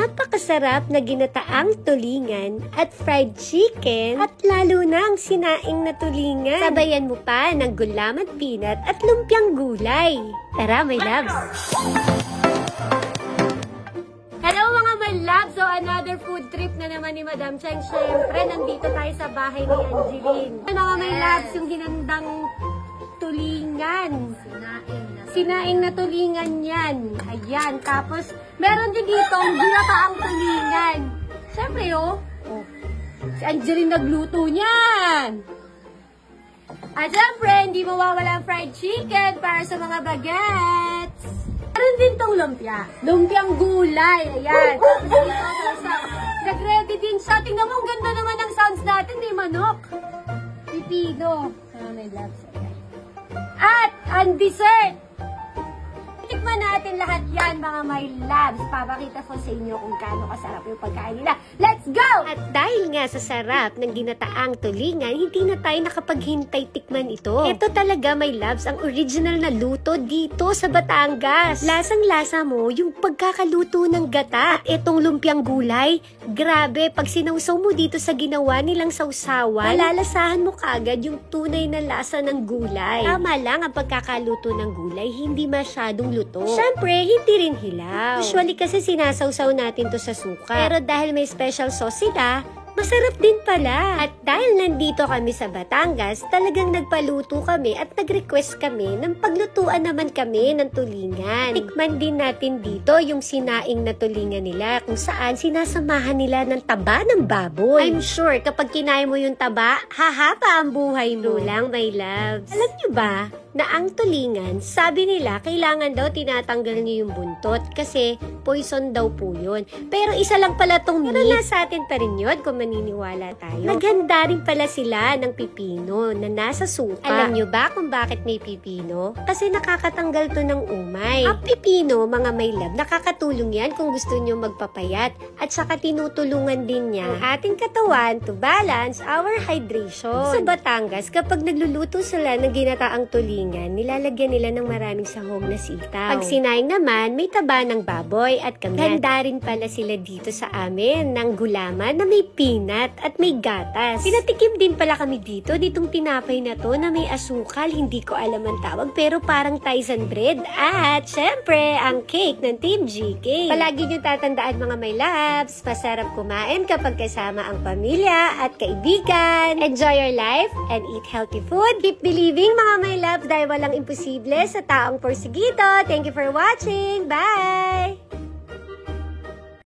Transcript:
napakasarap na ginataang tulingan at fried chicken at lalo na ang sinaing na tulingan. Sabayan mo pa ng gulaman peanut at lumpiang gulay. Tara, my loves! Hello mga my loves! So another food trip na naman ni Madam Cheng. Siyempre, nandito tayo sa bahay ni Angeline. Mga my loves, yung hinandang tulingan. Sinaing na tulingan yan. Ayan. Tapos, meron din dito ang ginataang tulingan. Siyempre, si Angeline nagluto niyan. At siyempre, hindi mawawala ang fried chicken para sa mga bagets. Meron din tong lumpia. Lumpiang gulay. Ayan. Tapos dito, nag-ready din siya. Tingnan mo, ang ganda naman ng sounds natin. May manok. Pipino. May loves. At, ang dessert. Tikman natin lahat yan, mga my loves. Papakita ko sa inyo kung gaano kasarap yung pagkain nila. Let's go! At dahil nga sa sarap ng ginataang tulingan, hindi na tayo nakapaghintay tikman ito. Ito talaga, my loves, ang original na luto dito sa Batangas. Lasang-lasa mo yung pagkakaluto ng gata. At itong lumpiang gulay, grabe, pag sinawsaw mo dito sa ginawa nilang sausawan, malalasahan mo kagad yung tunay na lasa ng gulay. Tama lang ang pagkakaluto ng gulay, hindi masyadong luto. Siyempre, hindi rin hilaw. Usually kasi sinasawsaw natin to sa suka. Pero dahil may special sauce sila, masarap din pala. At dahil nandito kami sa Batangas, talagang nagpaluto kami at nag-request kami ng paglutuan naman kami ng tulingan. Tikman din natin dito yung sinaing na tulingan nila kung saan sinasamahan nila ng taba ng baboy. I'm sure kapag kinain mo yung taba, hahaba ang buhay mo. Lang, my loves. Alam nyo ba na ang tulingan, sabi nila, kailangan daw tinatanggal niyo yung buntot kasi poison daw po yun. Pero isa lang pala tong meat. Pero nasa atin pa rin yun kung maniniwala tayo. Naghanda rin pala sila ng pipino na nasa suka. Alam nyo ba kung bakit may pipino? Kasi nakakatanggal to ng umay. Ang pipino, mga my love, nakakatulong yan kung gusto nyo magpapayat at saka tinutulungan din niya ang ating katawan to balance our hydration. Sa Batangas, kapag nagluluto sila ng ginataang tulingan, nilalagyan nila ng maraming sahog na sitaw. Pag sinaing naman, may taba ng baboy at kamyas. Handa rin pala sila dito sa amin ng gulaman na may peanut at may gatas. Pinatikim din pala kami dito, ditong tinapay na to na may asukal, hindi ko alam ang tawag, pero parang Tyson bread. At syempre, ang cake ng Team GK. Palagi nyo tatandaan, mga my loves, masarap kumain kapag kasama ang pamilya at kaibigan. Enjoy your life and eat healthy food. Keep believing, mga my loves, dahil walang imposible sa taong porsigido. Thank you for watching. Bye!